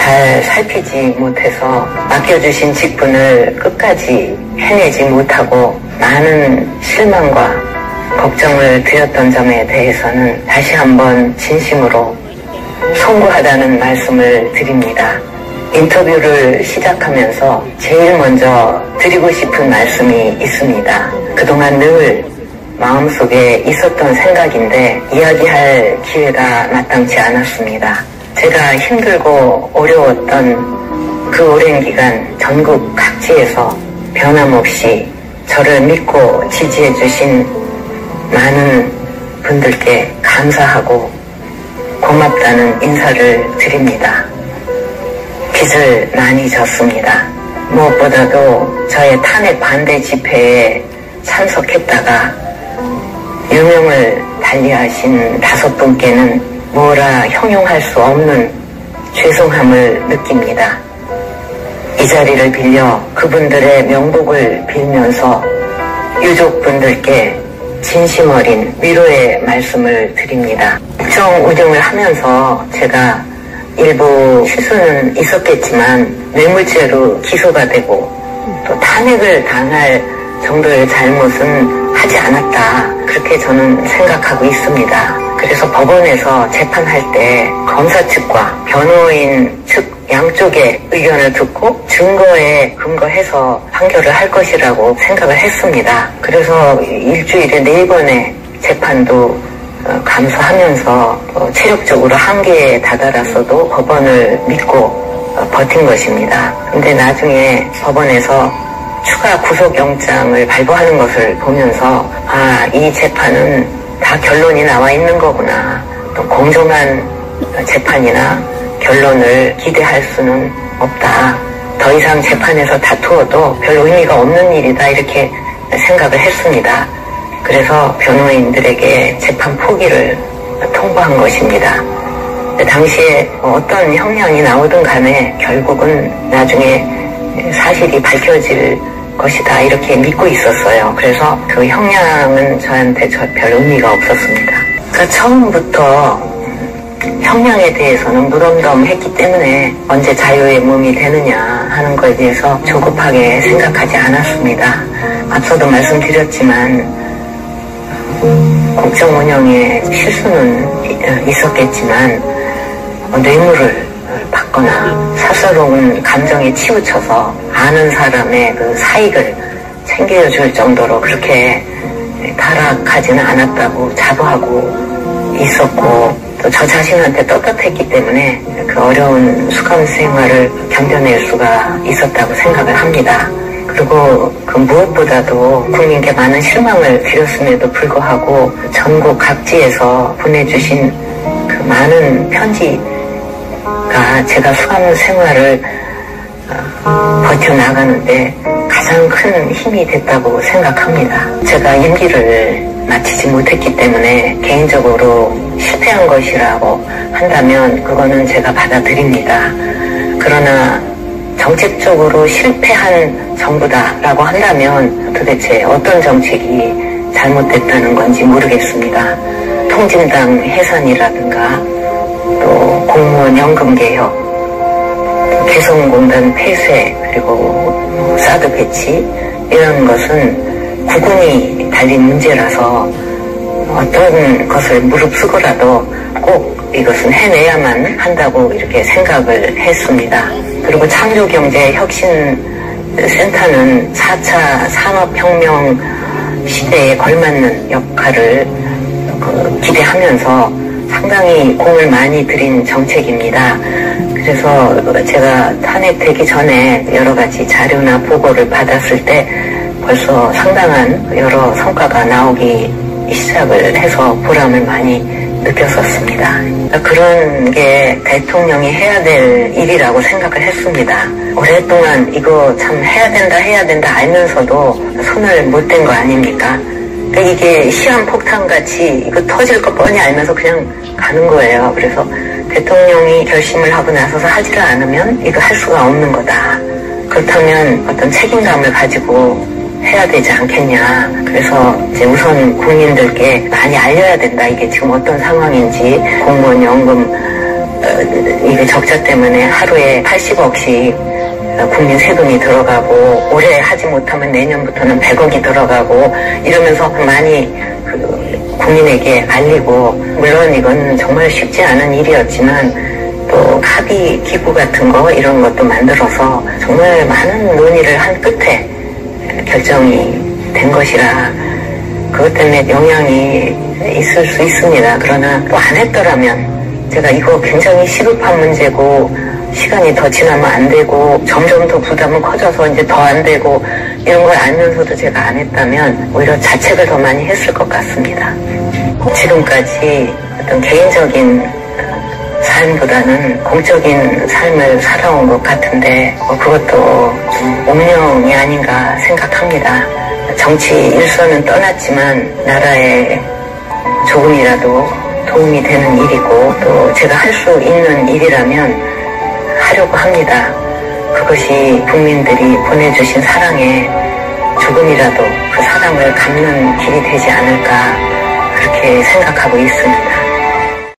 잘 살피지 못해서 맡겨주신 직분을 끝까지 해내지 못하고 많은 실망과 걱정을 드렸던 점에 대해서는 다시 한번 진심으로 송구하다는 말씀을 드립니다. 인터뷰를 시작하면서 제일 먼저 드리고 싶은 말씀이 있습니다. 그동안 늘 마음속에 있었던 생각인데 이야기할 기회가 마땅치 않았습니다. 제가 힘들고 어려웠던 그 오랜 기간 전국 각지에서 변함없이 저를 믿고 지지해 주신 많은 분들께 감사하고 고맙다는 인사를 드립니다. 빚을 많이 졌습니다. 무엇보다도 저의 탄핵 반대 집회에 참석했다가 유명을 달리하신 5분께는 뭐라 형용할 수 없는 죄송함을 느낍니다. 이 자리를 빌려 그분들의 명복을 빌면서 유족분들께 진심 어린 위로의 말씀을 드립니다. 국정 운영을 하면서 제가 일부 실수는 있었겠지만 뇌물죄로 기소가 되고 또 탄핵을 당할 정도의 잘못은 하지 않았다. 그렇게 저는 생각하고 있습니다. 그래서 법원에서 재판할 때 검사 측과 변호인 측 양쪽의 의견을 듣고 증거에 근거해서 판결을 할 것이라고 생각을 했습니다. 그래서 일주일에 4번의 재판도 감수하면서 체력적으로 한계에 다다랐어도 법원을 믿고 버틴 것입니다. 근데 나중에 법원에서 추가 구속영장을 발부하는 것을 보면서 이 재판은 다 결론이 나와 있는 거구나. 또 공정한 재판이나 결론을 기대할 수는 없다. 더 이상 재판에서 다투어도 별 의미가 없는 일이다. 이렇게 생각을 했습니다. 그래서 변호인들에게 재판 포기를 통보한 것입니다. 당시에 어떤 형량이 나오든 간에 결국은 나중에 사실이 밝혀질 것이다 이렇게 믿고 있었어요. 그래서 그 형량은 저한테 별 의미가 없었습니다. 그러니까 처음부터 형량에 대해서는 무덤덤했기 때문에 언제 자유의 몸이 되느냐 하는 것에 대해서 조급하게 생각하지 않았습니다. 앞서도 말씀드렸지만 국정 운영에 실수는 있었겠지만 뇌물을 받거나 사사로운 감정에 치우쳐서 아는 사람의 그 사익을 챙겨줄 정도로 그렇게 타락하지는 않았다고 자부하고 있었고 또 저 자신한테 떳떳했기 때문에 그 어려운 수감 생활을 견뎌낼 수가 있었다고 생각을 합니다. 그리고 그 무엇보다도 국민께 많은 실망을 드렸음에도 불구하고 전국 각지에서 보내주신 그 많은 편지가 제가 수감 생활을 버텨나가는데 가장 큰 힘이 됐다고 생각합니다. 제가 임기를 마치지 못했기 때문에 개인적으로 실패한 것이라고 한다면 그거는 제가 받아들입니다. 그러나 정책적으로 실패한 정부다라고 한다면 도대체 어떤 정책이 잘못됐다는 건지 모르겠습니다. 통진당 해산이라든가 또 공무원 연금 개혁, 개성공단 폐쇄 그리고 사드 배치 이런 것은 구군이 달린 문제라서 어떤 것을 무릅쓰고라도 꼭 이것은 해내야만 한다고 이렇게 생각을 했습니다. 그리고 창조경제혁신센터는 4차 산업혁명 시대에 걸맞는 역할을 기대하면서 상당히 공을 많이 들인 정책입니다. 그래서 제가 탄핵되기 전에 여러 가지 자료나 보고를 받았을 때 벌써 상당한 여러 성과가 나오기 시작을 해서 보람을 많이 느꼈었습니다. 그런 게 대통령이 해야 될 일이라고 생각을 했습니다. 오랫동안 이거 참 해야 된다 알면서도 손을 못 댄 거 아닙니까? 그러니까 이게 시한폭탄같이 이거 터질 거 뻔히 알면서 그냥 가는 거예요. 그래서 대통령이 결심을 하고 나서서 하지를 않으면 이거 할 수가 없는 거다. 그렇다면 어떤 책임감을 가지고 해야 되지 않겠냐. 그래서 이제 우선 국민들께 많이 알려야 된다. 이게 지금 어떤 상황인지 공무원 연금 이게 적자 때문에 하루에 80억씩 국민 세금이 들어가고 올해 하지 못하면 내년부터는 100억이 들어가고 이러면서 많이 국민에게 알리고, 물론 이건 정말 쉽지 않은 일이었지만 또 합의 기구 같은 거 이런 것도 만들어서 정말 많은 논의를 한 끝에 결정이 된 것이라 그것 때문에 영향이 있을 수 있습니다. 그러나 또 안 했더라면 제가 이거 굉장히 시급한 문제고 시간이 더 지나면 안 되고 점점 더 부담은 커져서 이제 더 안 되고 이런 걸 알면서도 제가 안 했다면 오히려 자책을 더 많이 했을 것 같습니다. 지금까지 어떤 개인적인 삶보다는 공적인 삶을 살아온 것 같은데 그것도 좀 운명이 아닌가 생각합니다. 정치 일선은 떠났지만 나라에 조금이라도 도움이 되는 일이고 또 제가 할 수 있는 일이라면 하려고 합니다. 그것이 국민들이 보내주신 사랑에 조금이라도 그 사랑을 갚는 길이 되지 않을까 그렇게 생각하고 있습니다.